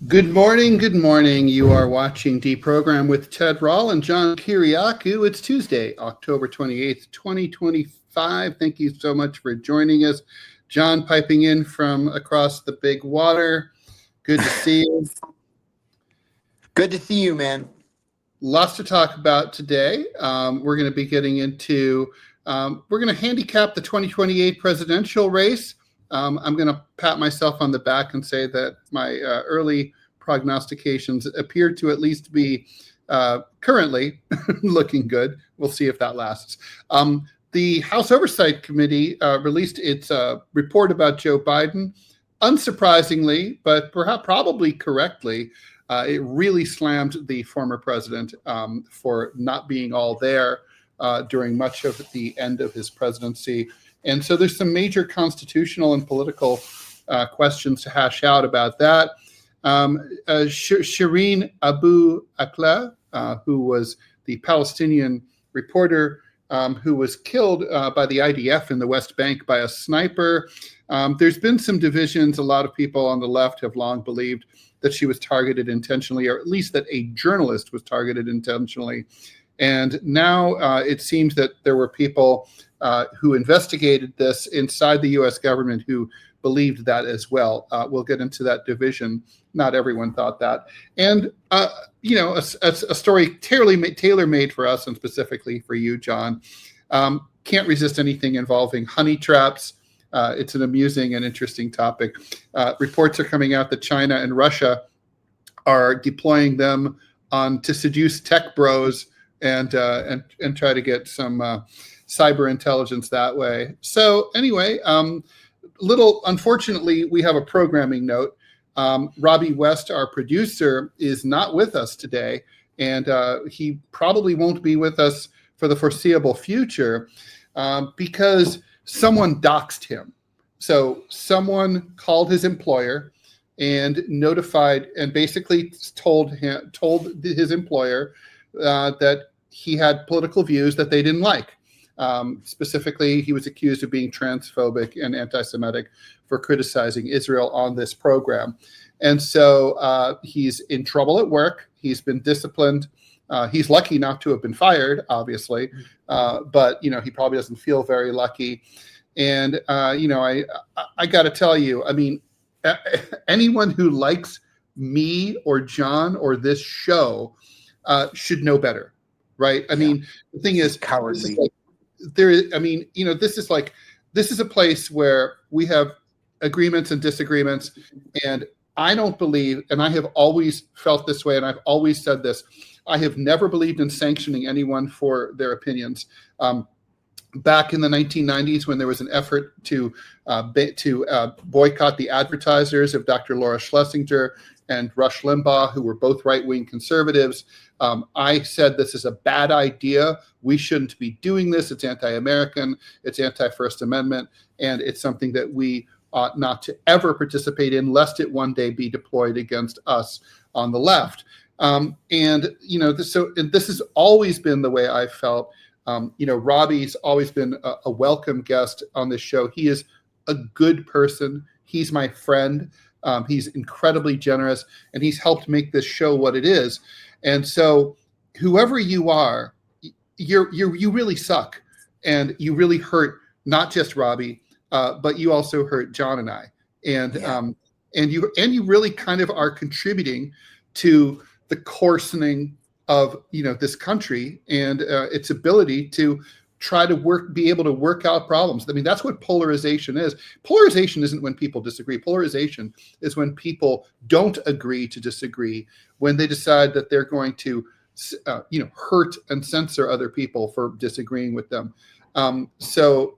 Good morning, good morning. You are watching Deprogram with Ted Rall and John Kiriakou. It's Tuesday, October 28th, 2025. Thank you so much for joining us. John piping in from across the big water. Good to see you. Good to see you, man. Lots to talk about today. We're going to be getting into, we're going to handicap the 2028 presidential race. I'm going to pat myself on the back and say that my early prognostications appear to at least be currently looking good. We'll see if that lasts. The House Oversight Committee released its report about Joe Biden. Unsurprisingly, but perhaps probably correctly, it really slammed the former president for not being all there during much of the end of his presidency. And so there's some major constitutional and political questions to hash out about that. Shireen Abu Akleh, who was the Palestinian reporter who was killed by the IDF in the West Bank by a sniper. There's been some divisions. A lot of people on the left have long believed that she was targeted intentionally, or at least that a journalist was targeted intentionally. And now it seems that there were people who investigated this inside the U.S. government who believed that as well. We'll get into that division. Not everyone thought that. And, a story tailor-made for us and specifically for you, John. Can't resist anything involving honey traps. It's an amusing and interesting topic. Reports are coming out that China and Russia are deploying them to seduce tech bros and try to get some cyber intelligence that way. So anyway, unfortunately, we have a programming note. Robbie West, our producer, is not with us today, and he probably won't be with us for the foreseeable future because someone doxed him. So someone called his employer and notified and basically told his employer that he had political views that they didn't like. Specifically, he was accused of being transphobic and anti-Semitic for criticizing Israel on this program. And so he's in trouble at work. He's been disciplined. He's lucky not to have been fired, obviously, but he probably doesn't feel very lucky. And I got to tell you, I mean, anyone who likes me or John or this show should know better, right? I mean, the thing is, cowardly. This is a place where we have agreements and disagreements, and I don't believe, and I have always felt this way, and I've always said this, I have never believed in sanctioning anyone for their opinions. Back in the 1990s, when there was an effort to boycott the advertisers of Dr. Laura Schlesinger and Rush Limbaugh, who were both right-wing conservatives, I said this is a bad idea. We shouldn't be doing this. It's anti-American. It's anti-First Amendment. And it's something that we ought not to ever participate in, lest it one day be deployed against us on the left. This has always been the way I felt. Robbie's always been a welcome guest on this show. He is a good person. He's my friend. He's incredibly generous, and he's helped make this show what it is. And so whoever you are, you really suck, and you really hurt not just Robbie, but you also hurt John and I. And you really kind of are contributing to the coarsening of this country and its ability to try to be able to work out problems. I mean, that's what polarization is. Polarization isn't when people disagree. Polarization is when people don't agree to disagree, when they decide that they're going to, hurt and censor other people for disagreeing with them. So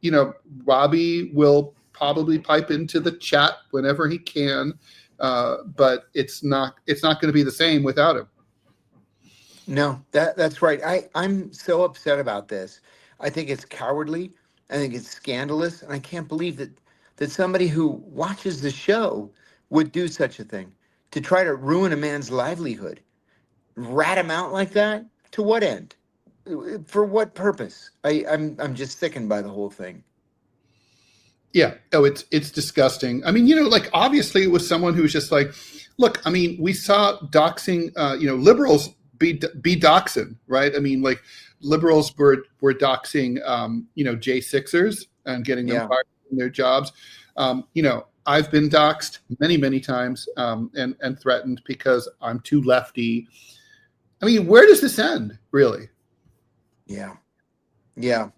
Robbie will probably pipe into the chat whenever he can, but it's not going to be the same without him. No, that's right. I'm so upset about this. I think it's cowardly. I think it's scandalous. And I can't believe that somebody who watches the show would do such a thing, to try to ruin a man's livelihood, rat him out like that. To what end? For what purpose? I'm just sickened by the whole thing. Yeah. Oh, it's disgusting. I mean, obviously it was someone who was just like, Look, I mean, we saw doxing, liberals be doxing, right? I mean, like liberals were doxing, J6ers and getting them Yeah. fired from their jobs. I've been doxed many, many times and threatened because I'm too lefty. I mean, where does this end, really? Yeah. Yeah.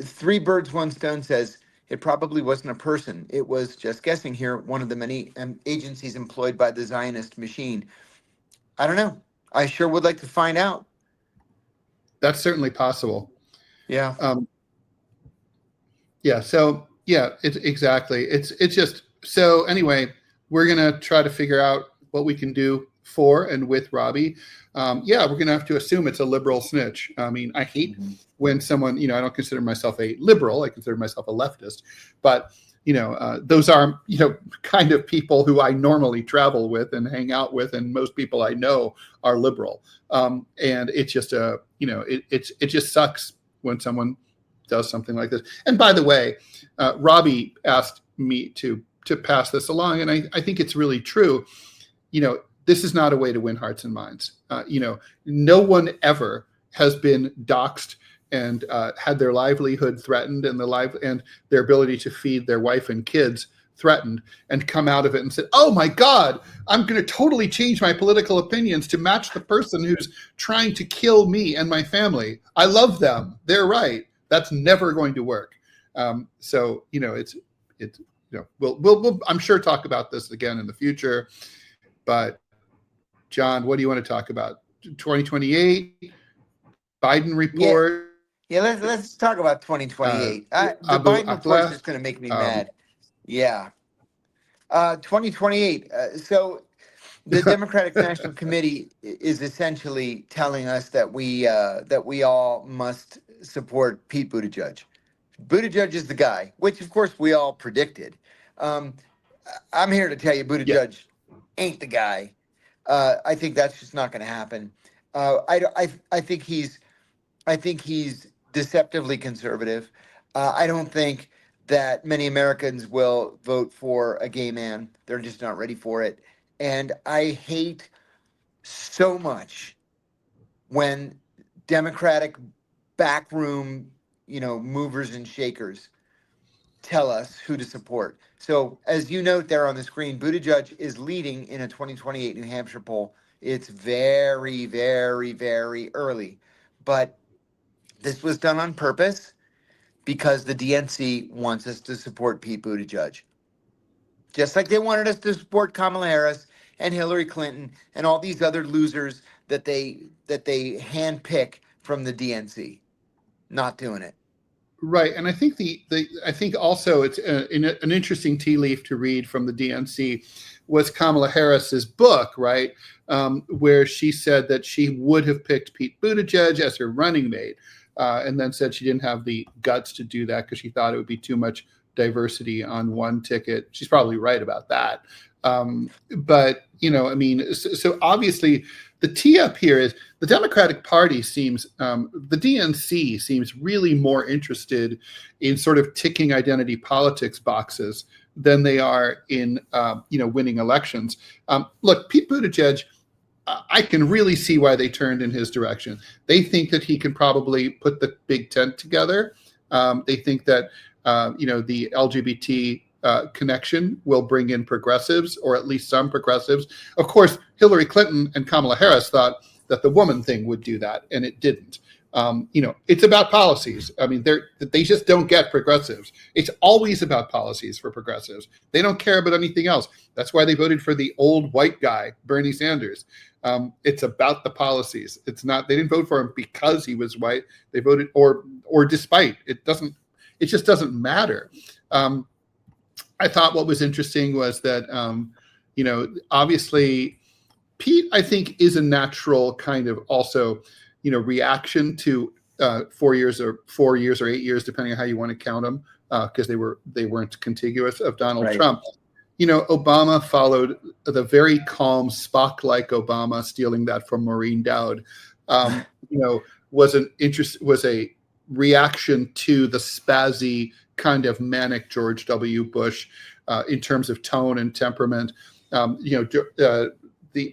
Three birds, one stone says it probably wasn't a person. It was, just guessing here, one of the many agencies employed by the Zionist machine. I don't know. I sure would like to find out. That's certainly possible. Yeah. Yeah. So yeah, it's exactly. It's just so anyway, we're gonna try to figure out what we can do for and with Robbie. Yeah, we're gonna have to assume it's a liberal snitch. I mean, I hate when someone, I don't consider myself a liberal. I consider myself a leftist, but those are, kind of people who I normally travel with and hang out with, and most people I know are liberal. And it's just it just sucks when someone does something like this. And by the way, Robbie asked me to pass this along, and I think it's really true. This is not a way to win hearts and minds. No one ever has been doxxed and had their livelihood threatened and their ability to feed their wife and kids threatened and come out of it and said, oh my God, I'm going to totally change my political opinions to match the person who's trying to kill me and my family. I love them. They're right. That's never going to work. We'll I'm sure talk about this again in the future. But John, what do you want to talk about? 2028, Biden report. Yeah, let's talk about 2028. The Abu Biden report is Akleh. just going to make me mad. Yeah. 2028. So the Democratic National Committee is essentially telling us that we all must support Pete Buttigieg. Buttigieg is the guy, which of course we all predicted. I'm here to tell you, Buttigieg ain't the guy. I think that's just not going to happen. I think he's deceptively conservative. I don't think that many Americans will vote for a gay man. They're just not ready for it. And I hate so much when Democratic backroom, movers and shakers tell us who to support. So as you note there on the screen, Buttigieg is leading in a 2028 New Hampshire poll. It's very, very, very early, but this was done on purpose because the DNC wants us to support Pete Buttigieg. Just like they wanted us to support Kamala Harris and Hillary Clinton and all these other losers that they handpick from the DNC. Not doing it. Right, and I think I think also it's an interesting tea leaf to read from the DNC was Kamala Harris's book, right, where she said that she would have picked Pete Buttigieg as her running mate, and then said she didn't have the guts to do that because she thought it would be too much diversity on one ticket. She's probably right about that, but I mean, so obviously the tee up here is the Democratic Party seems, the DNC seems really more interested in sort of ticking identity politics boxes than they are in, winning elections. Look, Pete Buttigieg, I can really see why they turned in his direction. They think that he can probably put the big tent together. They think that, the LGBT connection will bring in progressives, or at least some progressives. Of course, Hillary Clinton and Kamala Harris thought that the woman thing would do that, and it didn't. It's about policies. I mean, they just don't get progressives. It's always about policies for progressives. They don't care about anything else. That's why they voted for the old white guy, Bernie Sanders. It's about the policies. It's not. They didn't vote for him because he was white. They voted or despite. It just doesn't matter. I thought what was interesting was that, obviously Pete, I think, is a natural kind of also, reaction to 4 years or 8 years, depending on how you want to count them, because they weren't contiguous of Donald Trump. Obama followed the very calm Spock-like Obama, stealing that from Maureen Dowd. Was a reaction to the spazzy kind of manic George W. Bush in terms of tone and temperament. The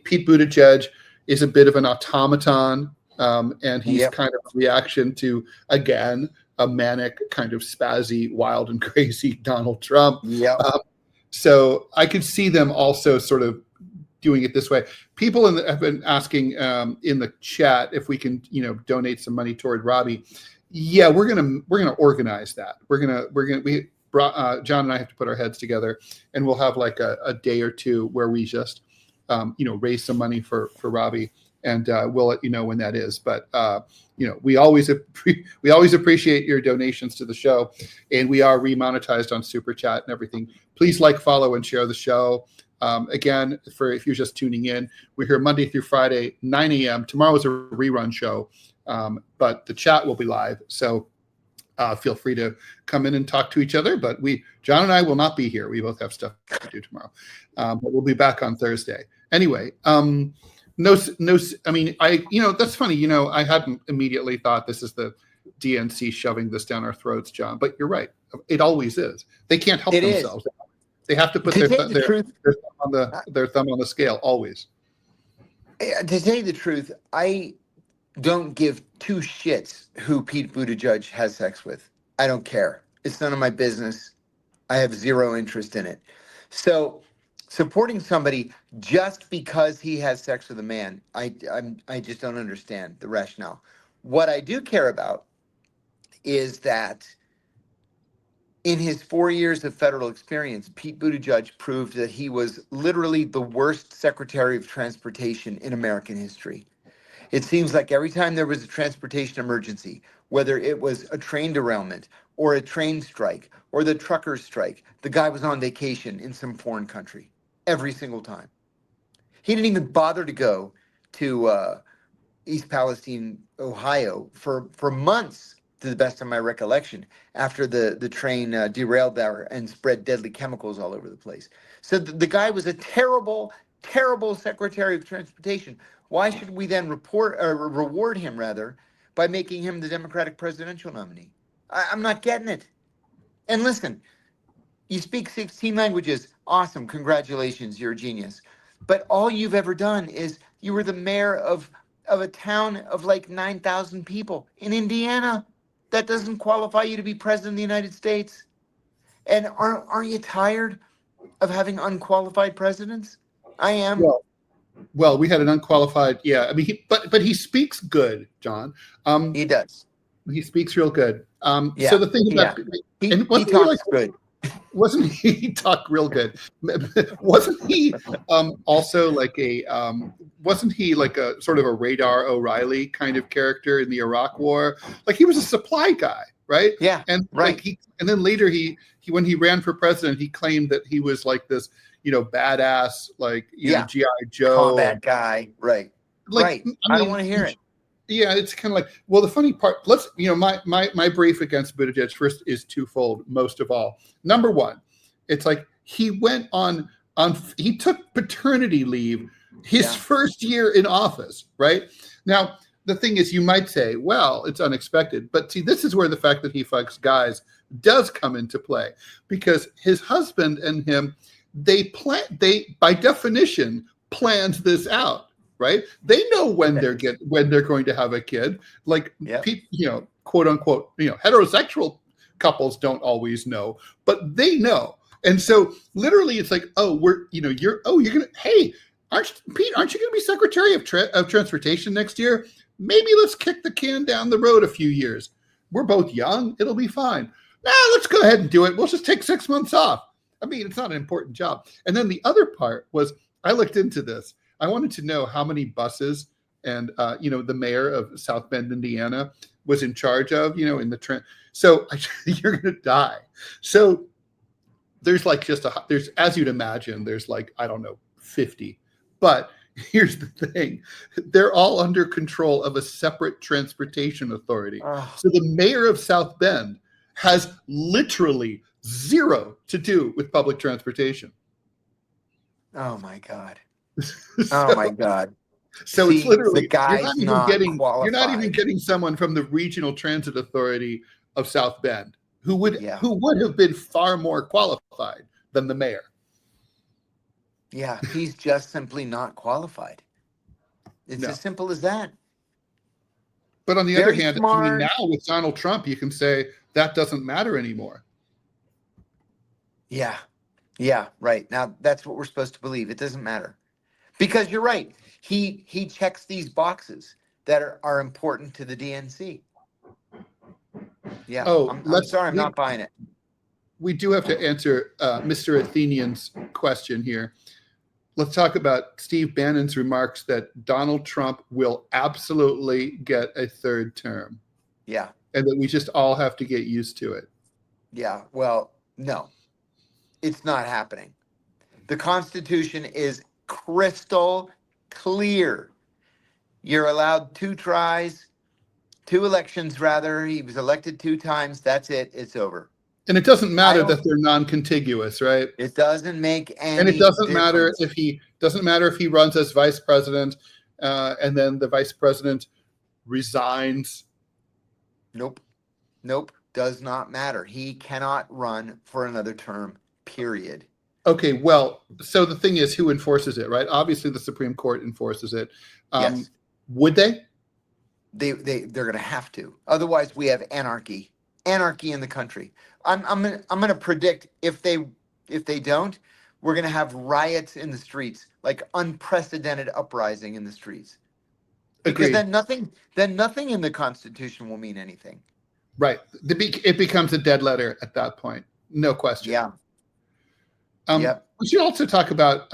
Pete Buttigieg is a bit of an automaton, and he's Yep. kind of a reaction to, again, a manic, kind of spazzy, wild and crazy Donald Trump. Yep. So I could see them also sort of doing it this way. People have been asking in the chat if we can, donate some money toward Robbie. Yeah, we're gonna organize that. John and I have to put our heads together, and we'll have like a day or two where we just, raise some money for Robbie, and we'll let you know when that is. But we always appreciate your donations to the show, and we are remonetized on Super Chat and everything. Please like, follow, and share the show. Again, if you're just tuning in, we're here Monday through Friday, 9 a.m. Tomorrow's a rerun show, but the chat will be live. So feel free to come in and talk to each other. But John and I will not be here. We both have stuff to do tomorrow. But we'll be back on Thursday. Anyway, I mean, that's funny. I hadn't immediately thought this is the DNC shoving this down our throats, John. But you're right. It always is. They can't help themselves. They have to put their thumb on the scale always. To tell you the truth, I don't give two shits who Pete Buttigieg has sex with. I don't care. It's none of my business. I have zero interest in it. So supporting somebody just because he has sex with a man, I just don't understand the rationale. What I do care about is that in his 4 years of federal experience, Pete Buttigieg proved that he was literally the worst Secretary of Transportation in American history. It seems like every time there was a transportation emergency, whether it was a train derailment or a train strike or the truckers' strike, the guy was on vacation in some foreign country every single time. He didn't even bother to go to East Palestine, Ohio for months, to the best of my recollection, after the train derailed there and spread deadly chemicals all over the place. So the guy was a terrible, terrible Secretary of Transportation. Why should we then reward him, rather, by making him the Democratic presidential nominee? I'm not getting it. And listen, you speak 16 languages. Awesome. Congratulations. You're a genius. But all you've ever done is you were the mayor of a town of like 9,000 people in Indiana. That doesn't qualify you to be president of the United States. And aren't you tired of having unqualified presidents? I am. Well, we had an unqualified. Yeah, I mean, but he speaks good, John. He does. He speaks real good. Yeah, So the thing about he talks good. Wasn't he talk real good? Wasn't he also like wasn't he like a sort of a Radar O'Reilly kind of character in the Iraq War? Like he was a supply guy, right? Yeah, and right. And then later he when he ran for president, he claimed that he was like this, badass, like G.I. Joe combat guy, right? Like, right. I don't want to hear it. Yeah, it's kind of like, well, the funny part, my brief against Buttigieg first is twofold, most of all. Number one, it's like he went he took paternity leave his first year in office, right? Now, the thing is, you might say, well, it's unexpected. But see, this is where the fact that he fucks guys does come into play, because his husband and him, they by definition planned this out. Right? They know when they're going to have a kid. Like, quote unquote, heterosexual couples don't always know, but they know. And so literally it's like, oh, you're going to, hey, aren't you going to be Secretary of Transportation next year? Maybe let's kick the can down the road a few years. We're both young. It'll be fine. Let's go ahead and do it. We'll just take 6 months off. I mean, it's not an important job. And then the other part was, I looked into this. I wanted to know how many buses and the mayor of South Bend, Indiana, was in charge of, in the trend. So you're going to die. So there's like there's, as you'd imagine, there's like, I don't know, 50. But here's the thing. They're all under control of a separate transportation authority. So the mayor of South Bend has literally zero to do with public transportation. Oh, my God. Oh my God! So it's literally the guy's qualified. You're not even getting someone from the Regional Transit Authority of South Bend who would have been far more qualified than the mayor. Yeah, he's just simply not qualified. It's No. as simple as that. But on the other Very hand, I mean, smart. now with Donald Trump, you can say that doesn't matter anymore. Yeah. Yeah, right. Now that's what we're supposed to believe. It doesn't matter. Because you're right. He checks these boxes that are important to the DNC. Yeah. Oh, I'm sorry, I'm not buying it. we do have to answer Mr. Athenian's question here. Let's talk about Steve Bannon's remarks that Donald Trump will absolutely get a third term. Yeah. And that we just all have to get used to it. Yeah. Well, no, it's not happening. The Constitution is crystal clear. You're allowed 2 tries, 2 elections, rather. He was elected 2 times. That's it. It's over. And it doesn't matter that they're non-contiguous, right? It doesn't make any and it doesn't matter difference. if he runs as vice president and then the vice president resigns. Nope. Does not matter. He cannot run for another term, period. Okay, well, so the thing is, who enforces it, right? Obviously, the Supreme Court enforces it. Yes. Would they? They're going to have to. Otherwise, we have anarchy in the country. I'm going to predict if they don't, we're going to have riots in the streets, like unprecedented uprising in the streets. Because Agreed. then nothing in the Constitution will mean anything. Right. It becomes a dead letter at that point. No question. Yeah. Yep. We should also talk about,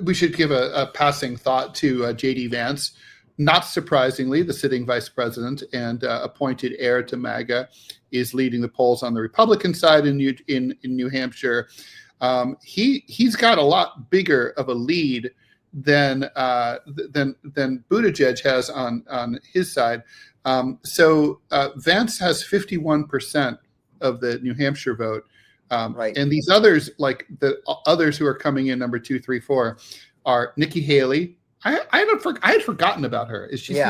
we should give a passing thought to JD Vance. Not surprisingly, the sitting vice president and appointed heir to MAGA is leading the polls on the Republican side in New Hampshire. He's got a lot bigger of a lead than Buttigieg has on his side. So Vance has 51% of the New Hampshire vote. Right. And these others, like the others who are coming in number 2, 3, 4, are Nikki Haley. I had forgotten about her. Is she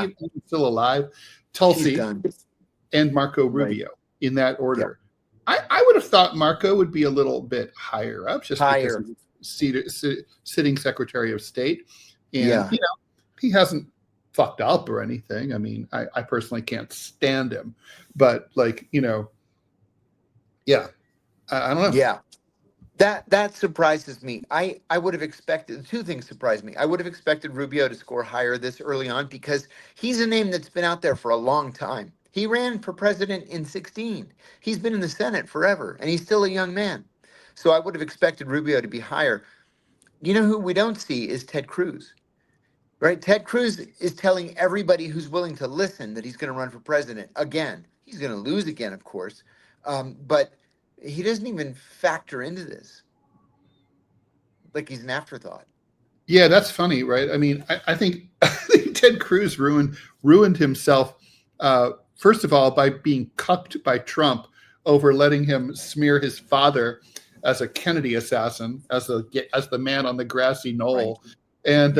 still alive? Tulsi and Marco Rubio in that order. Yeah. I would have thought Marco would be a little bit higher up, just because he's sitting Secretary of State, and he hasn't fucked up or anything. I mean, I personally can't stand him, but I don't know. Yeah. That surprises me. I would have expected, 2 things surprised me. I would have expected Rubio to score higher this early on because he's a name that's been out there for a long time. He ran for president in 2016. He's been in the Senate forever, and he's still a young man. So I would have expected Rubio to be higher. You know who we don't see is Ted Cruz, right? Ted Cruz is telling everybody who's willing to listen that he's going to run for president again. He's going to lose again, of course, but he doesn't even factor into this. Like he's an afterthought. Yeah, that's funny, right? I mean, I think Ted Cruz ruined himself, first of all, by being cucked by Trump over letting him smear his father as a Kennedy assassin, as the man on the grassy knoll. Right.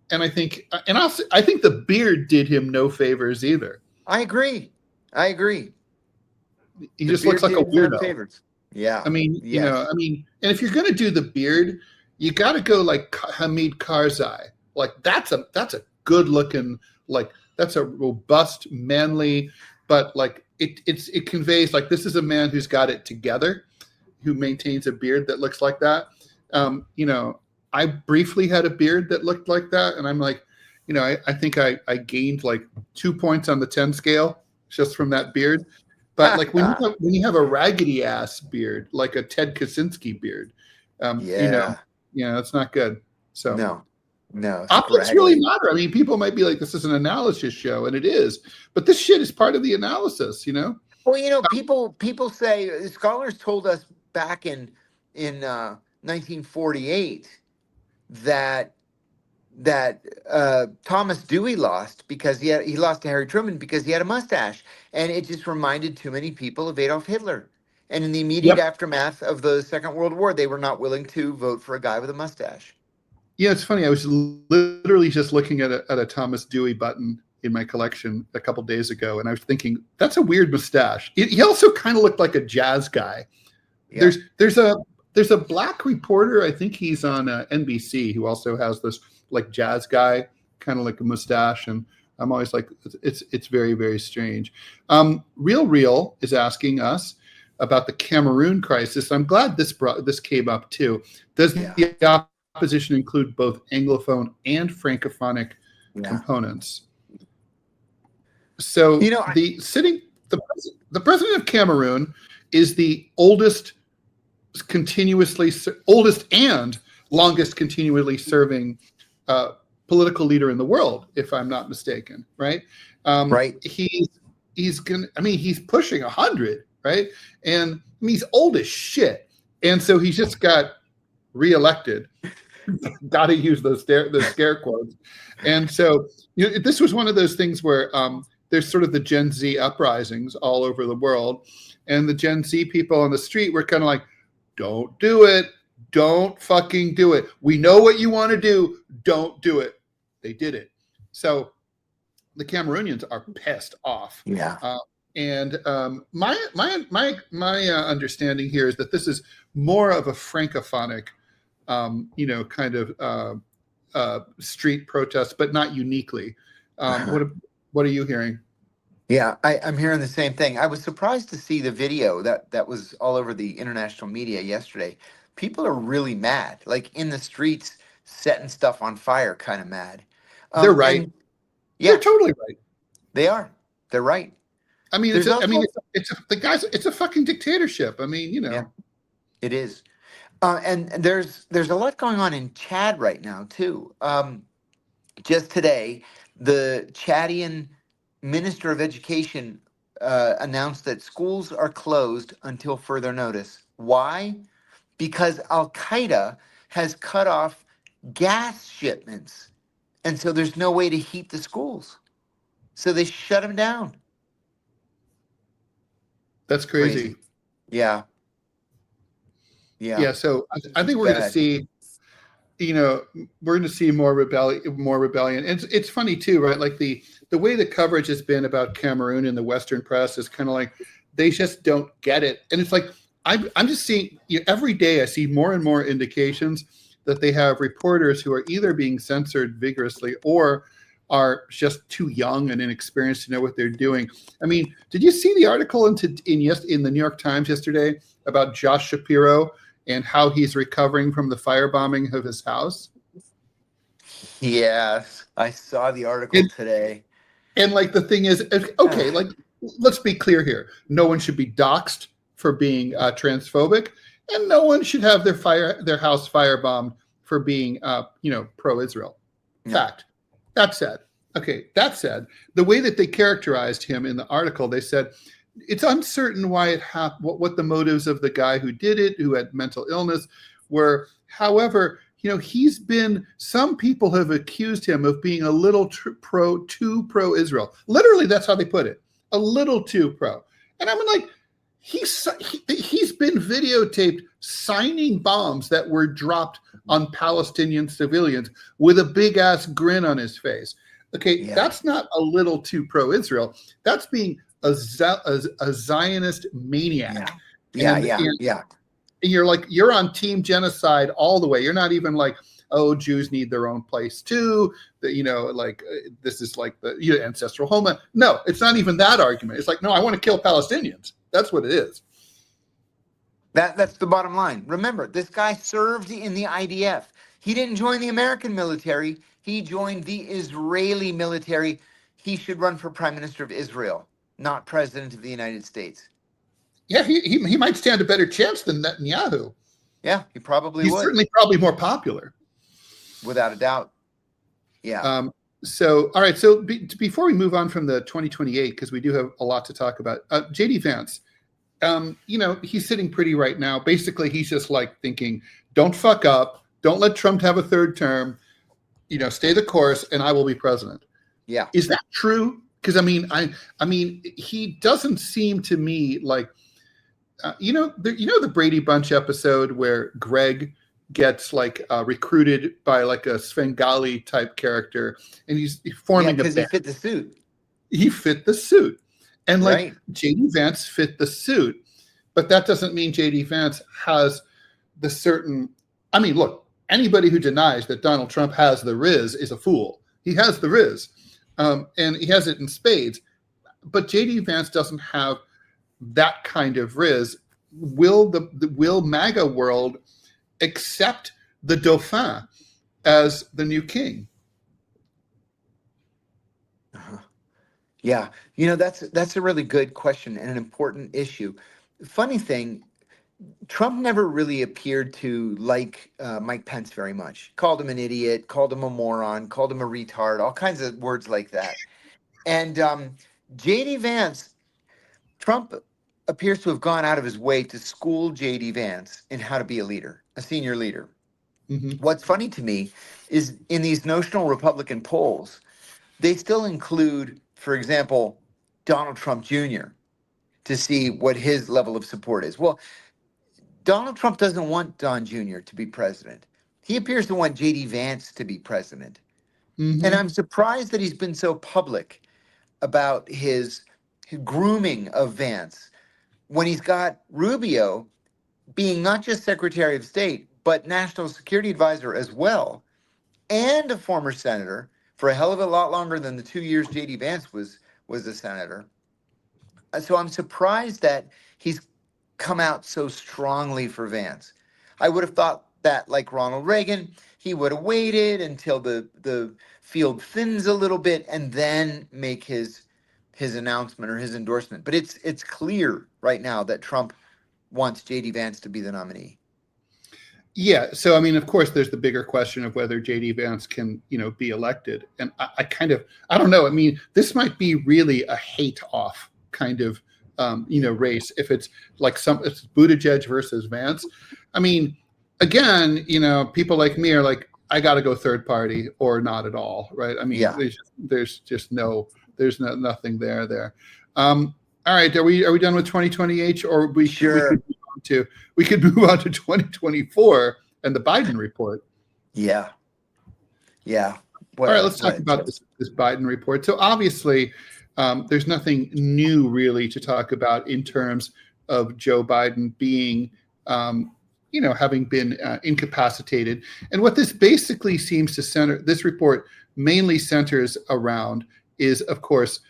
And I think the beard did him no favors either. I agree. He just looks like a weirdo. Yeah. I mean, and if you're going to do the beard, you got to go like Hamid Karzai. Like that's a good looking, like that's a robust, manly, but like it conveys like this is a man who's got it together, who maintains a beard that looks like that. I briefly had a beard that looked like that, and I'm like, I think I gained like 2 points on the 10 scale just from that beard. But like when you have a raggedy ass beard, like a Ted Kaczynski beard, it's not good. So no, optics really matter. I mean, people might be like, "This is an analysis show," and it is, but this shit is part of the analysis. Well, people say, scholars told us back in 1948 that Thomas Dewey lost because he lost to Harry Truman because he had a mustache, and it just reminded too many people of Adolf Hitler. And in the immediate aftermath of the Second World War, they were not willing to vote for a guy with a mustache. Yeah, it's funny. I was literally just looking at a Thomas Dewey button in my collection a couple days ago, and I was thinking that's a weird mustache. He also kind of looked like a jazz guy. Yeah. There's there's a black reporter, I think he's on NBC, who also has this like jazz guy, kind of like a mustache, and I'm always like, it's very, very strange. Real is asking us about the Cameroon crisis. I'm glad this came up too. Does the opposition include both Anglophone and Francophonic components? So the president of Cameroon is the oldest and longest continually serving political leader in the world, if I'm not mistaken, right? Right. He's pushing 100, right? And he's old as shit, and so he's just got reelected. Got to use those scare quotes. And so this was one of those things where there's sort of the Gen Z uprisings all over the world, and the Gen Z people on the street were kind of like, "Don't do it. Don't fucking do it. We know what you want to do. Don't do it." They did it. So the Cameroonians are pissed off. Yeah. And my understanding here is that this is more of a Francophonic, kind of street protest, but not uniquely. What are you hearing? Yeah, I'm hearing the same thing. I was surprised to see the video that was all over the international media yesterday. People are really mad, like in the streets, setting stuff on fire, kind of mad. They're right. They're totally right. They are. They're right. I mean, it's a fucking dictatorship. I mean, Yeah, it is. And there's a lot going on in Chad right now too. Just today, the Chadian Minister of Education announced that schools are closed until further notice. Why? Because Al-Qaeda has cut off gas shipments, and so there's no way to heat the schools. So they shut them down. That's crazy. Yeah. So I think we're going to see, we're going to see more rebellion. And it's funny too, right? Like the way the coverage has been about Cameroon in the Western press is kind of like, they just don't get it. And it's like, I'm just seeing every day I see more and more indications that they have reporters who are either being censored vigorously or are just too young and inexperienced to know what they're doing. I mean, did you see the article in the New York Times yesterday about Josh Shapiro and how he's recovering from the firebombing of his house? Yes, I saw the article today. And like the thing is, okay, like let's be clear here. No one should be doxxed for being transphobic, and no one should have their house firebombed for being pro-Israel. Fact. That said, the way that they characterized him in the article, they said it's uncertain why it happened, what the motives of the guy who did it, who had mental illness, were. However, some people have accused him of being a little too pro-Israel. Literally, that's how they put it. A little too pro. And I'm like, he's been videotaped signing bombs that were dropped on Palestinian civilians with a big ass grin on his face. Okay, That's not a little too pro-Israel. That's being a Zionist maniac. Yeah. And you're like, you're on team genocide all the way. You're not even like, oh, Jews need their own place too. This is like the ancestral homeland. No, it's not even that argument. It's like, no, I want to kill Palestinians. That's what it is. That's the bottom line. Remember, this guy served in the IDF. He didn't join the American military. He joined the Israeli military. He should run for Prime Minister of Israel, not President of the United States. Yeah, he might stand a better chance than Netanyahu. Yeah, he probably would. He's certainly probably more popular. Without a doubt. Yeah. So, all right. So before we move on from the 2028, because we do have a lot to talk about, JD Vance, he's sitting pretty right now. Basically, he's just like thinking, don't fuck up. Don't let Trump have a third term. Stay the course and I will be president. Yeah. Is that true? Because I mean, he doesn't seem to me like, the Brady Bunch episode where Greg gets recruited by like a Svengali type character, and he's forming a band. He fit the suit. He fit the suit, and JD Vance fit the suit, but that doesn't mean JD Vance has the certain, I mean, look, anybody who denies that Donald Trump has the Riz is a fool. He has the Riz, and he has it in spades. But JD Vance doesn't have that kind of Riz. Will MAGA world accept the Dauphin as the new king? Yeah, that's a really good question and an important issue. Funny thing, Trump never really appeared to like Mike Pence very much. Called him an idiot, called him a moron, called him a retard, all kinds of words like that. And JD Vance, Trump appears to have gone out of his way to school JD Vance in how to be a leader, a senior leader. Mm-hmm. What's funny to me is in these notional Republican polls, they still include, for example, Donald Trump Jr. to see what his level of support is. Well, Donald Trump doesn't want Don Jr. to be president. He appears to want JD Vance to be president. Mm-hmm. And I'm surprised that he's been so public about his grooming of Vance when he's got Rubio being not just Secretary of State, but National Security Advisor as well, and a former senator for a hell of a lot longer than the 2 years JD Vance was a senator. So I'm surprised that he's come out so strongly for Vance. I would have thought that, like Ronald Reagan, he would have waited until the field thins a little bit and then make his announcement or his endorsement. But it's clear right now that Trump wants JD Vance to be the nominee. Yeah. So, I mean, of course, there's the bigger question of whether JD Vance can, be elected. And I don't know. I mean, this might be really a hate-off kind of, race. If it's like it's Buttigieg versus Vance. I mean, again, people like me are like, I got to go third party or not at all, right? I mean, Yeah. there's nothing there. All right. Are we done with 2020H, or Sure. we could move on to 2024 and the Biden report? Yeah. All right, let's talk about this Biden report. So obviously, there's nothing new really to talk about in terms of Joe Biden being, having been incapacitated. And what this basically seems to this report mainly centers around is, of course,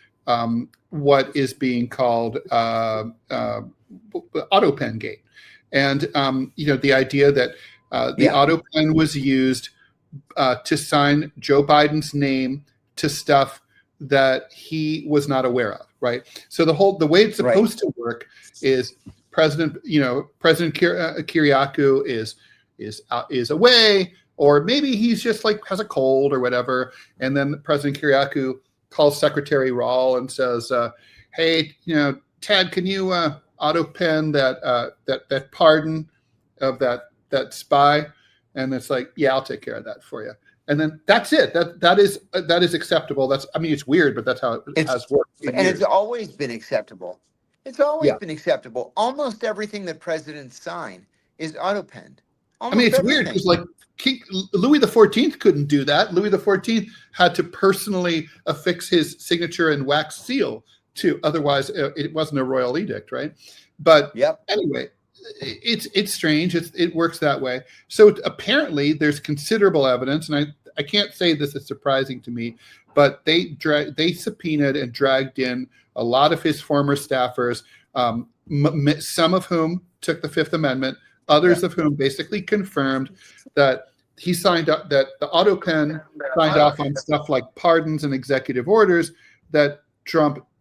what is being called auto pen gate. And, the idea that the auto pen was used to sign Joe Biden's name to stuff that he was not aware of, right? So the way it's supposed to work is President Kiriakou is away, or maybe he's just like has a cold or whatever, and then President Kiriakou calls Secretary Rall and says, "Hey, Ted, can you auto pen that pardon of that spy?" And it's like, "Yeah, I'll take care of that for you." And then that's it. That is acceptable. It's weird, but that's how it has worked. And it's always been acceptable. It's always been acceptable. Almost everything that presidents sign is auto-penned. It's weird because like Louis XIV couldn't do that. Louis XIV had to personally affix his signature and wax seal to, otherwise it wasn't a royal edict, right? But anyway, it's strange. It works that way. So apparently there's considerable evidence, and I can't say this is surprising to me, but they subpoenaed and dragged in a lot of his former staffers, some of whom took the Fifth Amendment, others of whom basically confirmed that he signed up, that the auto pen signed off on stuff like pardons and executive orders that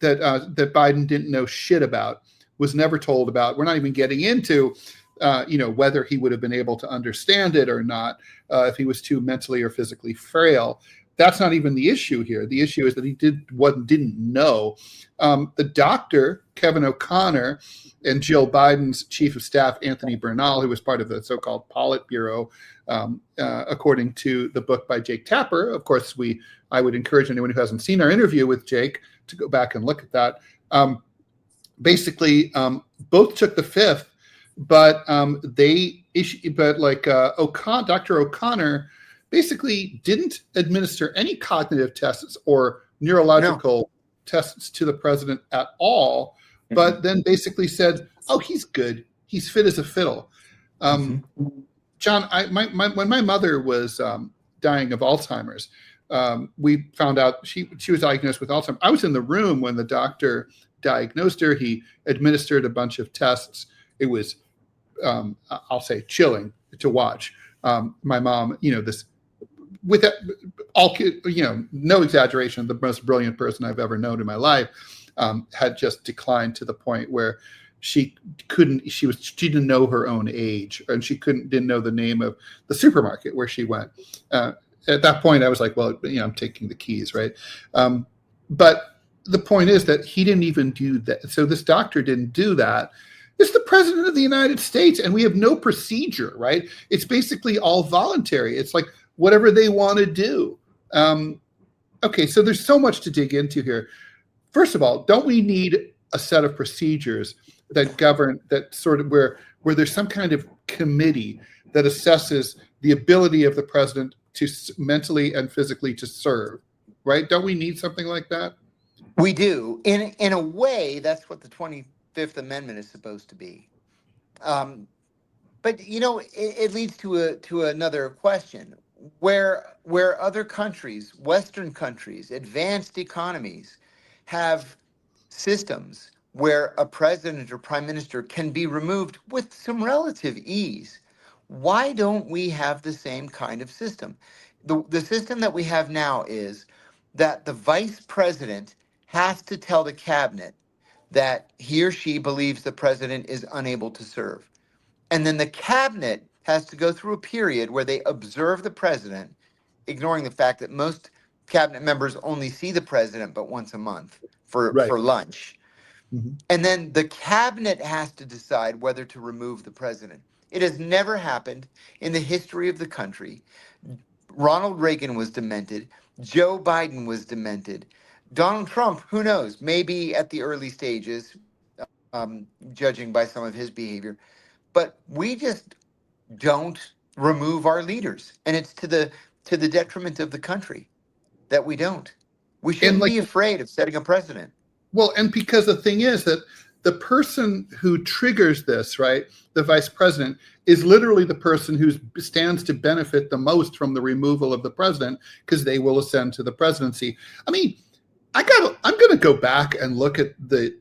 that Biden didn't know shit about, was never told about. We're not even getting into, whether he would have been able to understand it or not, if he was too mentally or physically frail. That's not even the issue here. The issue is that he didn't know. The doctor, Kevin O'Connor, and Jill Biden's chief of staff, Anthony Bernal, who was part of the so-called Politburo, according to the book by Jake Tapper. Of course, I would encourage anyone who hasn't seen our interview with Jake to go back and look at that. Basically, both took the Fifth, but Dr. O'Connor basically didn't administer any cognitive tests or neurological tests to the president at all, but then basically said, "Oh, he's good. He's fit as a fiddle." Mhm. John, when my mother was dying of Alzheimer's, we found out she was diagnosed with Alzheimer's. I was in the room when the doctor diagnosed her. He administered a bunch of tests. It was, I'll say, chilling to watch. My mom, this with that, all, no exaggeration, the most brilliant person I've ever known in my life, had just declined to the point where she didn't know her own age, and she didn't know the name of the supermarket where she went. At that point, I was like, well, I'm taking the keys, right? But the point is that he didn't even do that. So this doctor didn't do that. It's the president of the United States, and we have no procedure, right? It's basically all voluntary. It's like whatever they want to do. Okay, so there's so much to dig into here. First of all, don't we need a set of procedures that govern, that sort of where there's some kind of committee that assesses the ability of the president to mentally and physically to serve, right? Don't we need something like that? We do. In a way, that's what the 25th Amendment is supposed to be. But it leads to another question. Where other countries, Western countries, advanced economies, have systems where a president or prime minister can be removed with some relative ease, why don't we have the same kind of system? The system that we have now is that the vice president has to tell the cabinet that he or she believes the president is unable to serve. And then the cabinet has to go through a period where they observe the president, ignoring the fact that most cabinet members only see the president but once a month for lunch. Mm-hmm. And then the cabinet has to decide whether to remove the president. It has never happened in the history of the country. Ronald Reagan was demented. Joe Biden was demented. Donald Trump, who knows, maybe at the early stages, judging by some of his behavior. But we just don't remove our leaders. And it's to the detriment of the country that we don't. We shouldn't be afraid of setting a precedent. Well, and because the thing is that the person who triggers this, right, the vice president, is literally the person who stands to benefit the most from the removal of the president, because they will ascend to the presidency. I mean, I'm going to go back and look at the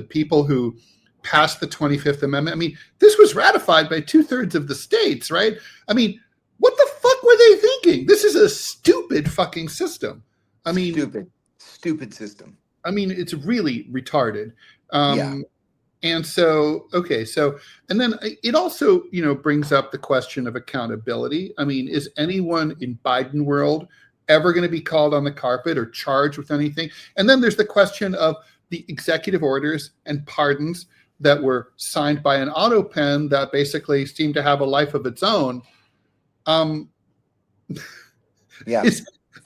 people who passed the 25th Amendment. I mean, this was ratified by 2/3 of the states, right? I mean, what the fuck were they thinking? This is a stupid fucking system. I mean, stupid system. I mean, it's really retarded. Yeah. And so, okay, and then it also, brings up the question of accountability. I mean, is anyone in Biden world ever going to be called on the carpet or charged with anything? And then there's the question of the executive orders and pardons that were signed by an auto pen that basically seemed to have a life of its own. Yeah.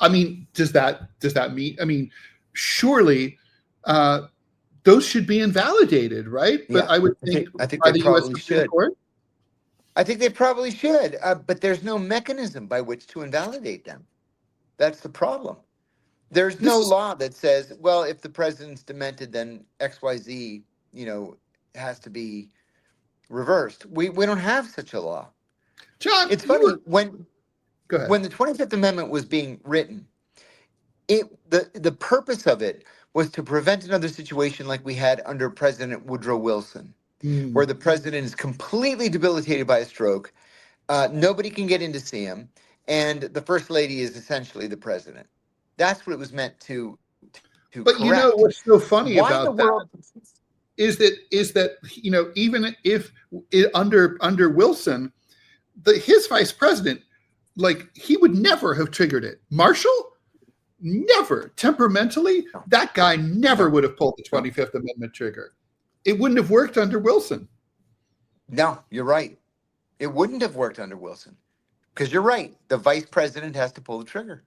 I mean, does that mean? I mean, surely those should be invalidated, right? But Yeah. I would think by the US Supreme Court. Should. I think they probably should, but there's no mechanism by which to invalidate them. That's the problem. There's no law that says, well, if the president's demented, then XYZ, has to be reversed. We don't have such a law. John, it's funny when the 25th Amendment was being written, the purpose of it was to prevent another situation like we had under President Woodrow Wilson, where the president is completely debilitated by a stroke. Nobody can get in to see him. And the first lady is essentially the president. That's what it was meant to but correct. What's so funny about that is that even if under Wilson, his vice president, he would never have triggered it. Marshall, never. Temperamentally, that guy never would have pulled the 25th Amendment trigger. It wouldn't have worked under Wilson. No, you're right. It wouldn't have worked under Wilson. Because you're right. The vice president has to pull the trigger.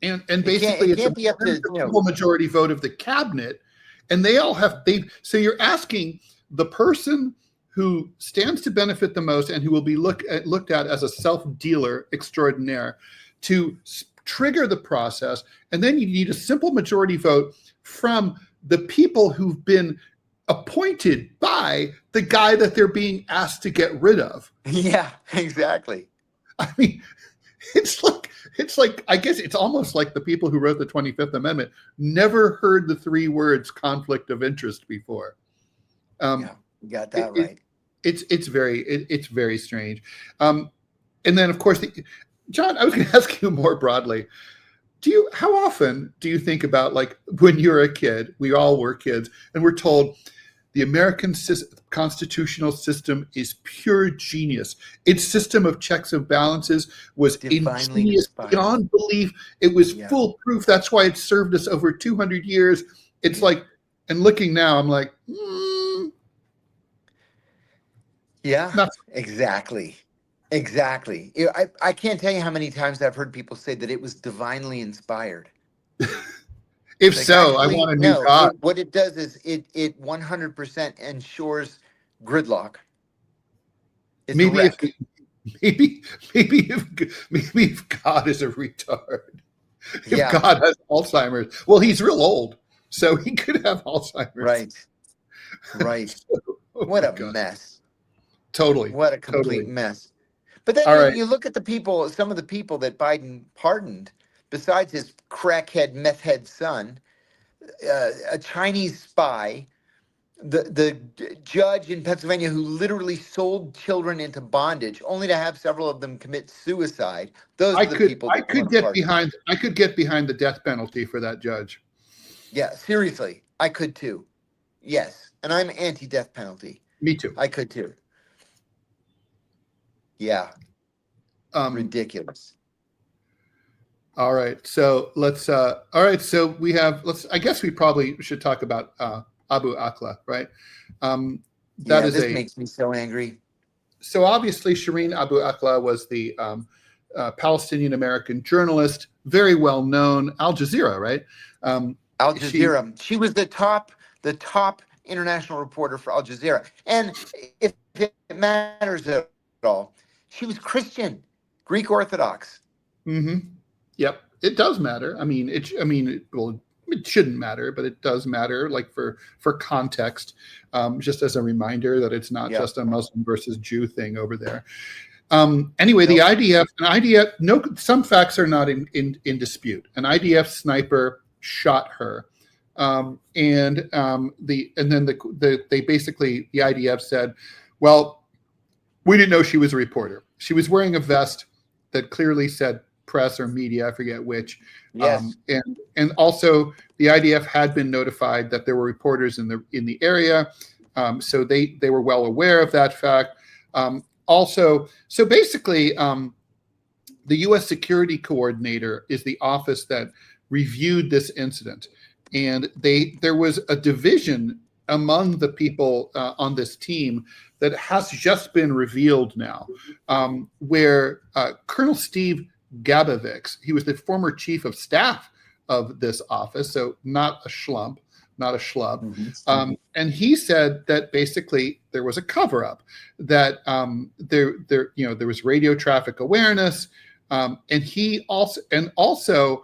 And basically it's a majority vote of the cabinet. And they all have, so you're asking the person who stands to benefit the most and who will be looked at as a self-dealer extraordinaire to trigger the process. And then you need a simple majority vote from the people who've been appointed by the guy that they're being asked to get rid of. Yeah, exactly. I mean, it's like I guess it's almost like the people who wrote the 25th Amendment never heard the three words conflict of interest before. Yeah, you got that right. It's very strange. And then of course, John, I was going to ask you more broadly. How often do you think about, like, when you're a kid, we all were kids, and we're told the American constitutional system is pure genius. Its system of checks and balances was ingenious beyond belief. It was foolproof. That's why it served us over 200 years. It's like, and looking now, I'm like, exactly. Exactly. I can't tell you how many times I've heard people say that it was divinely inspired. If like, so, actually, I want a new God. What it does is it 100% ensures gridlock. Maybe if God is a retard. If God has Alzheimer's, well, he's real old, so he could have Alzheimer's. Right. So, what a mess. Totally. What a complete mess. But then you look at some of the people that Biden pardoned, besides his crackhead, meth head son, a Chinese spy, the judge in Pennsylvania who literally sold children into bondage, only to have several of them commit suicide. Those are the people. I could get behind the death penalty for that judge. Yeah, seriously, I could too. Yes, and I'm anti-death penalty. Me too. I could too. Yeah. Ridiculous. All right. So I guess we probably should talk about Abu Akleh, right? This makes me so angry. So obviously Shireen Abu Akleh was the Palestinian American journalist, very well known, Al Jazeera, right? Al Jazeera. She was the top international reporter for Al Jazeera. And if it matters at all, she was Christian, Greek Orthodox. Mm-hmm. Yep, it does matter. I mean, it shouldn't matter, but it does matter, like for context, just as a reminder that it's not just a Muslim versus Jew thing over there. Anyway, the IDF, some facts are not in dispute. An IDF sniper shot her, and then the IDF said, well, we didn't know she was a reporter. She was wearing a vest that clearly said press or media, I forget which. Yes. And also the IDF had been notified that there were reporters in the area, so they were well aware of that fact. So basically, the U.S. Security Coordinator is the office that reviewed this incident, and there was a division among the people on this team that has just been revealed now, where Colonel Steve Gabovix, he was the former chief of staff of this office, so not a schlub. Mm-hmm. And he said that basically there was a cover-up, that there was radio traffic awareness, and he also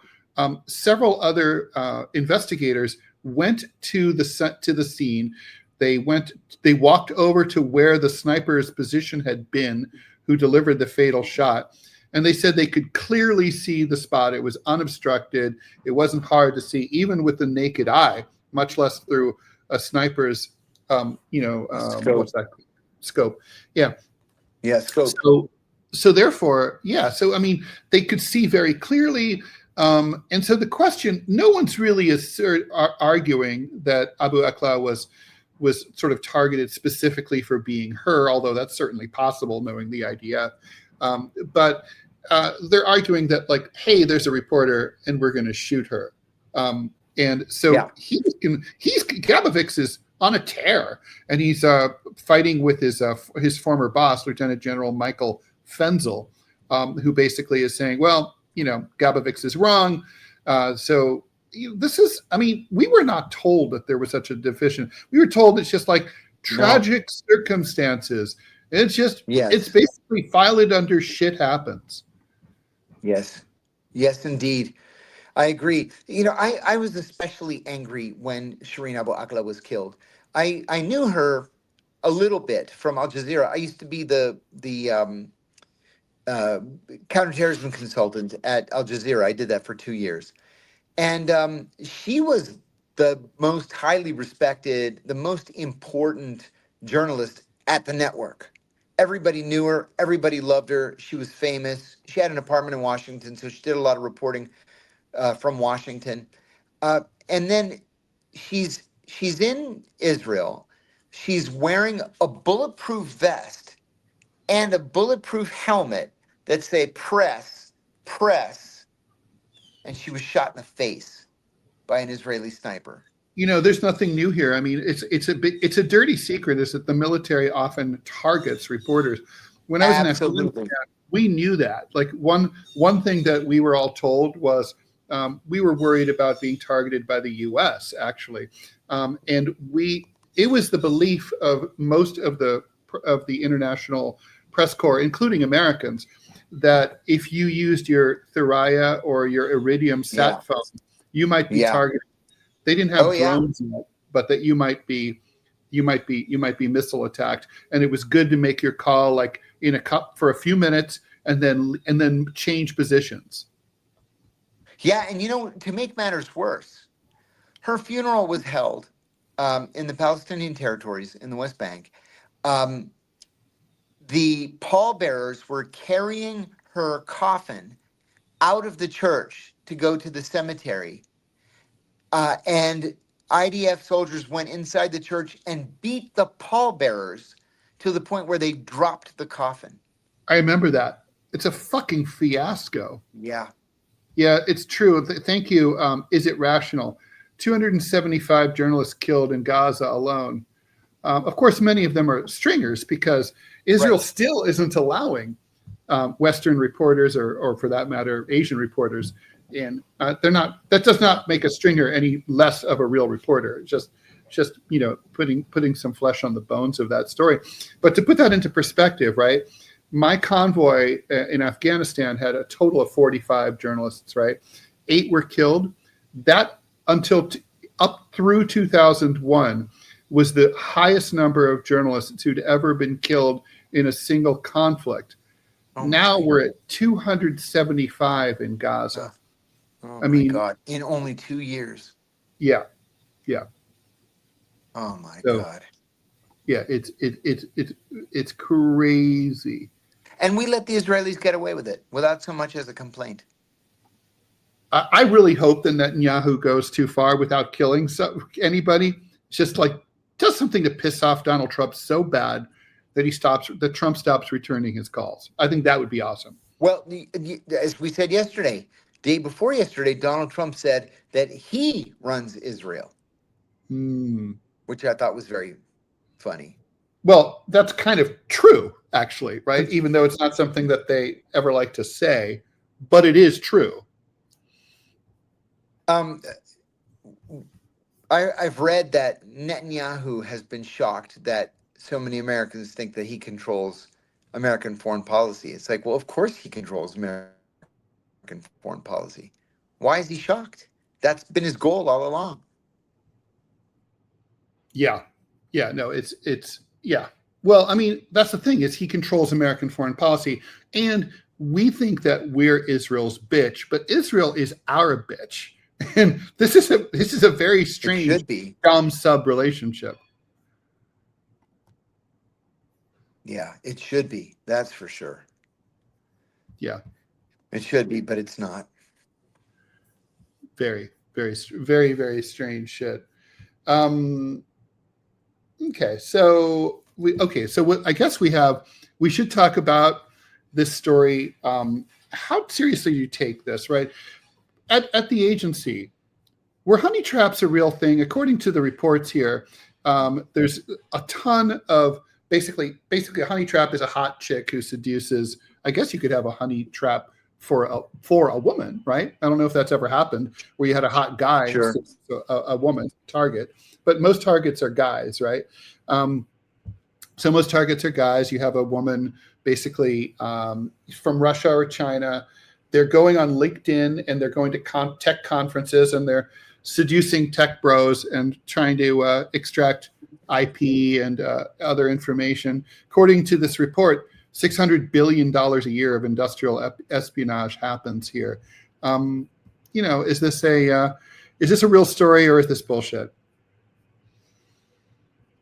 several other investigators went to the scene. They walked over to where the sniper's position had been, who delivered the fatal shot. And they said they could clearly see the spot. It was unobstructed. It wasn't hard to see, even with the naked eye, much less through a sniper's, scope. What's that? Scope. Yeah. Yeah, scope. So therefore, I mean, they could see very clearly. And so the question, no one's really arguing that Abu Akleh was sort of targeted specifically for being her, although that's certainly possible knowing the IDF. But they're arguing that, like, hey, there's a reporter and we're going to shoot her. And so Gabovix is on a tear, and he's fighting with his former boss, Lieutenant General Michael Fenzel, who basically is saying, well, Gabovix is wrong. We were not told that there was such a division. We were told it's just like tragic circumstances. It's just, it's basically file it under shit happens. Yes. Yes, indeed. I agree. I was especially angry when Shireen Abu Akleh was killed. I knew her a little bit from Al Jazeera. I used to be the counterterrorism consultant at Al Jazeera. I did that for 2 years. And she was the most highly respected, the most important journalist at the network. Everybody knew her. Everybody loved her. She was famous. She had an apartment in Washington, so she did a lot of reporting from Washington. And then she's in Israel. She's wearing a bulletproof vest and a bulletproof helmet that say press, press, and she was shot in the face by an Israeli sniper. There's nothing new here. I mean, it's a dirty secret is that the military often targets reporters. When I was in Afghanistan, we knew that. Like one thing that we were all told was we were worried about being targeted by the U.S. actually, and it was the belief of most of the international press corps, including Americans, that if you used your Thuraya or your Iridium sat phone, you might be targeted. They didn't have drones yet, but that you might be missile attacked, and it was good to make your call like in a cup for a few minutes and then change positions. Yeah, and to make matters worse, her funeral was held in the Palestinian territories in the West Bank. The pallbearers were carrying her coffin out of the church to go to the cemetery. And IDF soldiers went inside the church and beat the pallbearers to the point where they dropped the coffin. I remember that. It's a fucking fiasco. Yeah. Yeah, it's true. Thank you. Is it rational? 275 journalists killed in Gaza alone. Of course, many of them are stringers because Israel still isn't allowing Western reporters or for that matter, Asian reporters. And they're not. That does not make a stringer any less of a real reporter. Just putting some flesh on the bones of that story. But to put that into perspective, right? My convoy in Afghanistan had a total of 45 journalists. Right, 8 were killed. That up through 2001 was the highest number of journalists who'd ever been killed in a single conflict. Now we're at 275 in Gaza. Oh my God! In only 2 years. Yeah. Oh my God. Yeah, it's crazy. And we let the Israelis get away with it without so much as a complaint. I really hope that Netanyahu goes too far without killing anybody. Just like does something to piss off Donald Trump so bad that Trump stops returning his calls. I think that would be awesome. Well, as we said yesterday, day before yesterday, Donald Trump said that he runs Israel, which I thought was very funny. Well, that's kind of true, actually, right? Even though it's not something that they ever like to say, but it is true. I've read that Netanyahu has been shocked that so many Americans think that he controls American foreign policy. It's like, well, of course he controls American foreign policy. Why is he shocked? That's been his goal all along. Yeah. No, it's yeah. Well, I mean, that's the thing is he controls American foreign policy, and we think that we're Israel's bitch, but Israel is our bitch, and this is a very strange dom sub relationship. Yeah, it should be. That's for sure. Yeah, it should be, but it's not. Very, very, very, very strange shit. Okay, so I guess we should talk about this story. How seriously you take this, right? At the agency, were honey traps a real thing? According to the reports here, there's a ton of basically a honey trap is a hot chick who seduces. I guess you could have a honey trap for a woman, right? I don't know if that's ever happened where you had a hot guy, a woman target, but most targets are guys, right? So most targets are guys. You have a woman basically from Russia or China. They're going on LinkedIn and they're going to tech conferences and they're seducing tech bros and trying to extract IP and other information. According to this report, $600 billion a year of industrial espionage happens here. Is this a real story, or is this bullshit?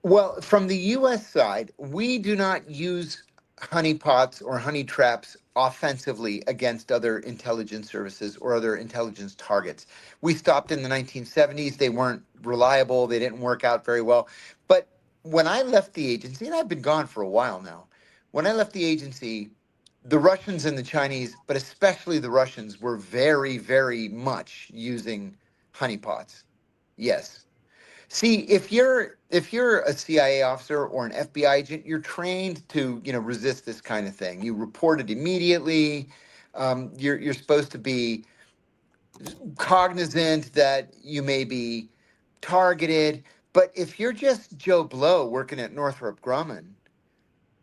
Well, from the U.S. side, we do not use honeypots or honey traps offensively against other intelligence services or other intelligence targets. We stopped in the 1970s. They weren't reliable. They didn't work out very well. But when I left the agency, and I've been gone for a while now, when I left the agency, the Russians and the Chinese, but especially the Russians, were very, very much using honeypots. Yes. See, if you're a CIA officer or an FBI agent, you're trained to, resist this kind of thing. You report it immediately. You're supposed to be cognizant that you may be targeted. But if you're just Joe Blow working at Northrop Grumman,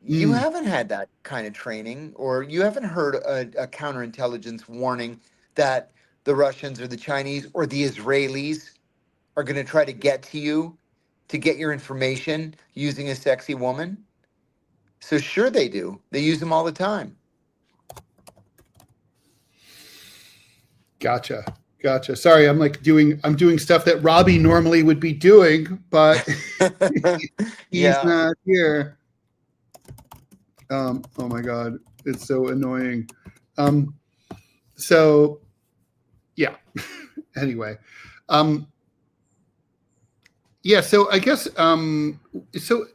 you haven't had that kind of training, or you haven't heard a counterintelligence warning that the Russians or the Chinese or the Israelis are going to try to get to you to get your information using a sexy woman. So sure they do. They use them all the time. Gotcha. Sorry, I'm doing stuff that Robbie normally would be doing, but he's not here. Oh my God, it's so annoying. So yeah. Anyway. Yeah, so I guess, so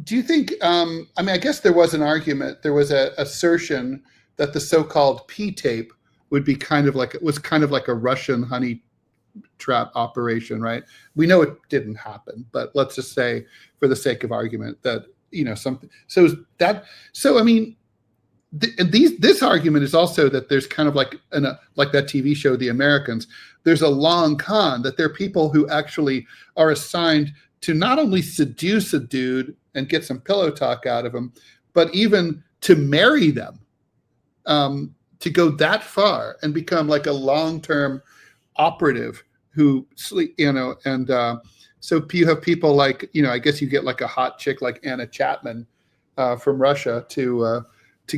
do you think, I guess there was an argument, there was an assertion that the so-called P-tape would be kind of like a Russian honey trap operation, right? We know it didn't happen, but let's just say, for the sake of argument, that, something, this argument is also that there's kind of like that TV show, The Americans, there's a long con that there are people who actually are assigned to not only seduce a dude and get some pillow talk out of him, but even to marry them, to go that far and become like a long-term operative who sleep, and so you have people like, I guess you get like a hot chick like Anna Chapman from Russia to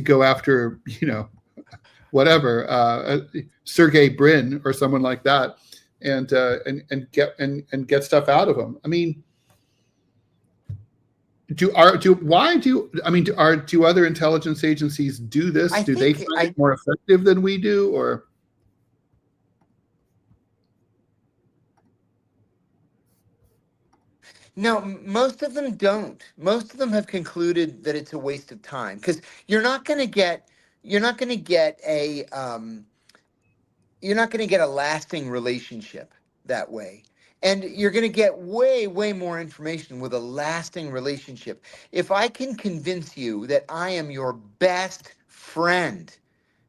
go after, whatever, Sergey Brin or someone like that, and get stuff out of them. I mean, do other intelligence agencies do this? Do they find it more effective than we do, or? No, most of them don't. Most of them have concluded that it's a waste of time, because you're not going to get a lasting relationship that way. And you're going to get way, way more information with a lasting relationship. If I can convince you that I am your best friend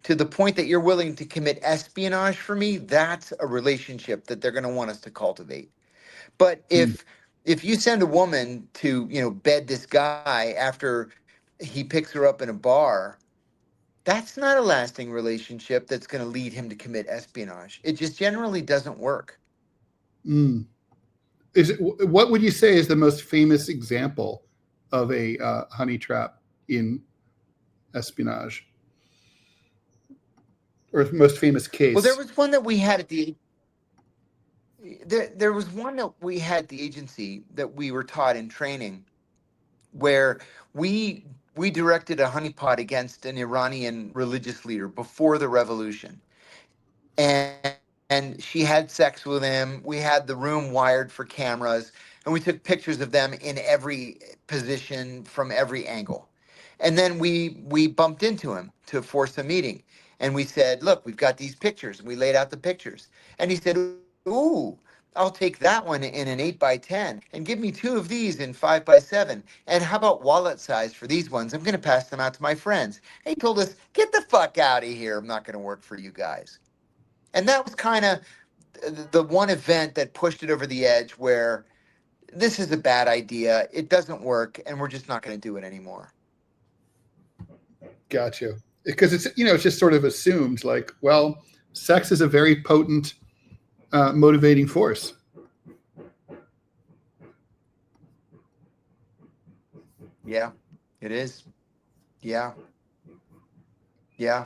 to the point that you're willing to commit espionage for me, that's a relationship that they're going to want us to cultivate. But if you send a woman to, bed this guy after he picks her up in a bar, that's not a lasting relationship that's going to lead him to commit espionage. It just generally doesn't work. What would you say is the most famous example of a honey trap in espionage, or most famous case? Well, there was one that we had at the there was one that we had at the agency that we were taught in training, where we directed a honeypot against an Iranian religious leader before the revolution. And she had sex with him. We had the room wired for cameras, and we took pictures of them in every position from every angle. And then we bumped into him to force a meeting. And we said, look, we've got these pictures. And we laid out the pictures. And he said, ooh, I'll take that one in an 8x10 and give me 2 of these in 5x7. And how about wallet size for these ones? I'm going to pass them out to my friends. And he told us, get the fuck out of here. I'm not going to work for you guys. And that was kind of the one event that pushed it over the edge, where this is a bad idea. It doesn't work, and we're just not going to do it anymore. Gotcha. Because it's just sort of assumed like, well, sex is a very potent motivating force. Yeah, it is. Yeah. Yeah.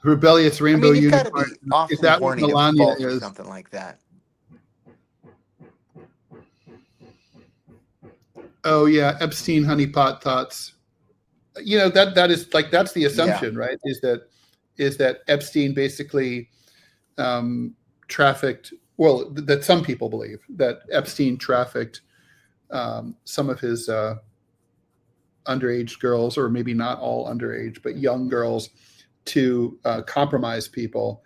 Rebellious I rainbow mean, you've got to unicorn. be Is awfully that what horny to Melania fall for is? something like that. Oh yeah, Epstein honeypot thoughts. You know, that is like, that's the Yeah. assumption, right? Is that Epstein basically trafficked? Well, that some people believe that Epstein trafficked some of his underage girls, or maybe not all underage, but young girls, to compromise people.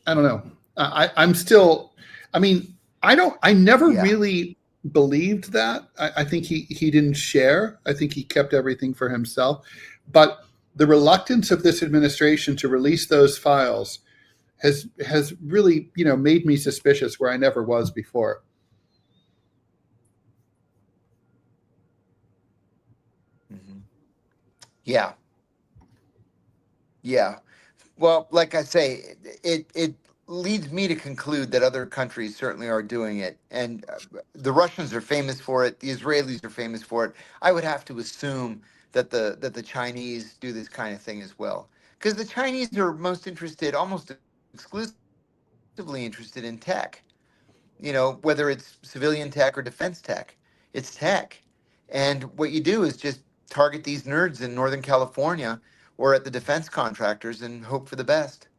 I don't know. I'm still. I mean, I never Yeah. really believed that. I think he didn't share. I think he kept everything for himself. But the reluctance of this administration to release those files has really, made me suspicious where I never was before. Mm-hmm. Yeah. Yeah. Well, like I say, it leads me to conclude that other countries certainly are doing it, and the Russians are famous for it. The Israelis are famous for it. I would have to assume that the Chinese do this kind of thing as well, because the Chinese are almost exclusively interested in tech. Whether it's civilian tech or defense tech, it's tech. And what you do is just target these nerds in Northern California or at the defense contractors and hope for the best.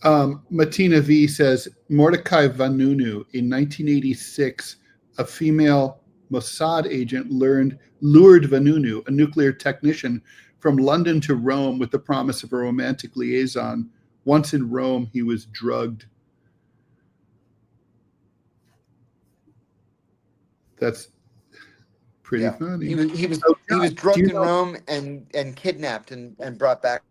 Martina V says Mordecai Vanunu in 1986, a female Mossad agent lured Vanunu, a nuclear technician, from London to Rome with the promise of a romantic liaison. Once in Rome, he was drugged. That's pretty Yeah, funny. he was Do drugged you in know, Rome and kidnapped and brought back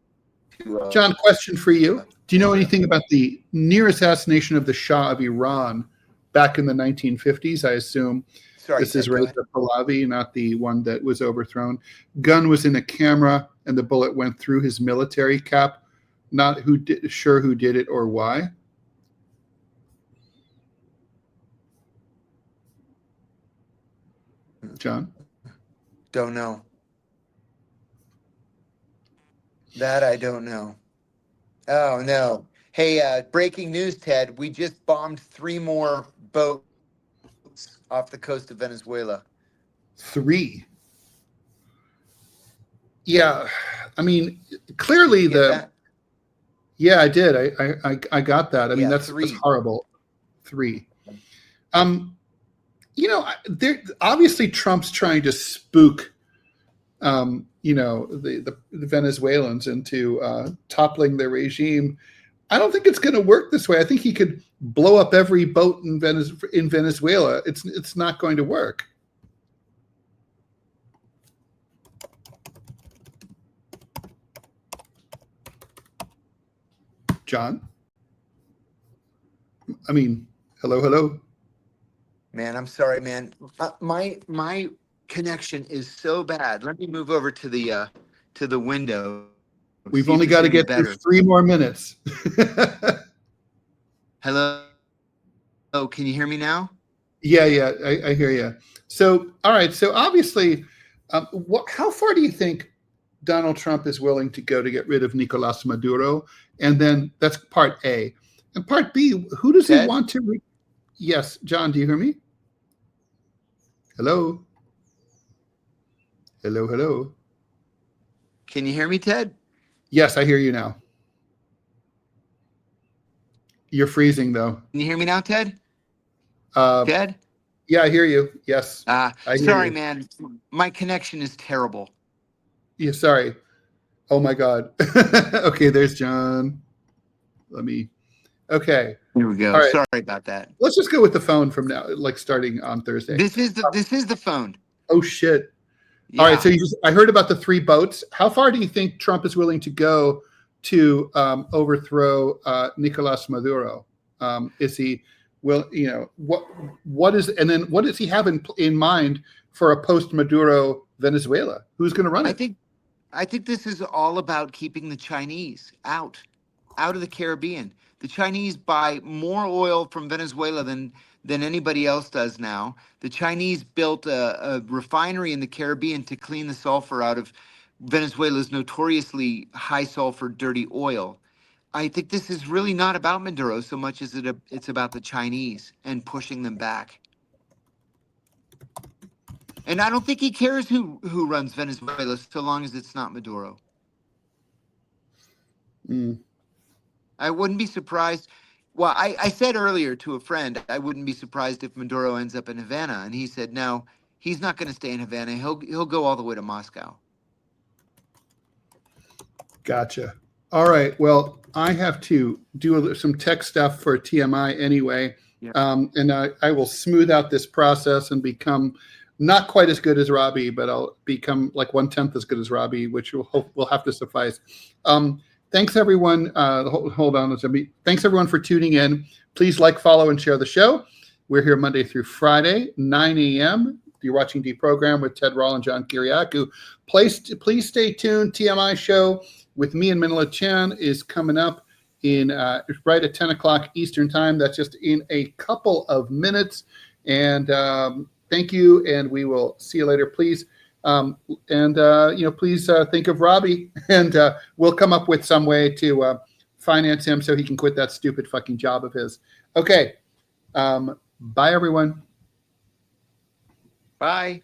to John, question for you. Do you know Israel. anything about the near assassination of the Shah of Iran back in the 1950s? I assume Sorry, this is Ted, go ahead. Reza Pahlavi, not the one that was overthrown. Gun was in a camera, and the bullet went through his military cap. Not sure who did it or why. John? Don't know. That I don't know. Oh no. Hey, breaking news, Ted. We just bombed 3 more boats off the coast of Venezuela. 3. Yeah, I mean, clearly You get that? Yeah, I did. I got that. I mean, Yeah, that's 3. horrible. 3. Obviously Trump's trying to spook, the Venezuelans into toppling their regime. I don't think it's going to work this way. I think he could blow up every boat in Venezuela. It's not going to work. John? I mean, hello. Man, I'm sorry, man. My connection is so bad. Let me move over to the window. We've See if only it's got to any get through better. 3 more minutes. Hello? Oh, can you hear me now? Yeah, I hear you. So, all right. So obviously, how far do you think Donald Trump is willing to go to get rid of Nicolas Maduro? And then that's part A. And part B, who does he Ted? want to? Yes, John, do you hear me? Hello? Hello? Can you hear me, Ted? Yes, I hear you now. You're freezing, though. Can you hear me now, Ted? Uh, Ted? yeah, I hear you. Yes, I hear Sorry, you. man. My connection is terrible. Yeah, sorry. Oh, my God. Okay, there's John. Okay. Here we go. All right. Sorry about that. Let's just go with the phone from now, like starting on Thursday. This is the phone. Oh shit! Yeah. All right, so I heard about the 3 boats. How far do you think Trump is willing to go to overthrow Nicolas Maduro? Is he what is, and then what does he have in mind for a post-Maduro Venezuela? Who's going to run it? I think this is all about keeping the Chinese out. out of the Caribbean. The Chinese buy more oil from Venezuela than anybody else does now. The Chinese built a refinery in the Caribbean to clean the sulfur out of Venezuela's notoriously high sulfur dirty oil. I think this is really not about Maduro so much as it's about the Chinese and pushing them back. And I don't think he cares who runs Venezuela so long as it's not Maduro. I wouldn't be surprised. Well, I said earlier to a friend, I wouldn't be surprised if Maduro ends up in Havana. And he said, no, he's not going to stay in Havana. He'll go all the way to Moscow. Gotcha. All right. Well, I have to do some tech stuff for TMI anyway. Yeah. And I will smooth out this process and become not quite as good as Robbie, but I'll become like 1/10 as good as Robbie, which will have to suffice. Thanks, everyone. Hold on. Thanks, everyone, for tuning in. Please like, follow, and share the show. We're here Monday through Friday, 9 a.m. You're watching Deprogram with Ted Rall and John Kiriakou. Please stay tuned. TMI show with me and Manila Chan is coming up in right at 10 o'clock Eastern time. That's just in a couple of minutes. And thank you, and we will see you later. Please, please think of Robbie, and we'll come up with some way to finance him so he can quit that stupid fucking job of his. Okay, bye, everyone. Bye.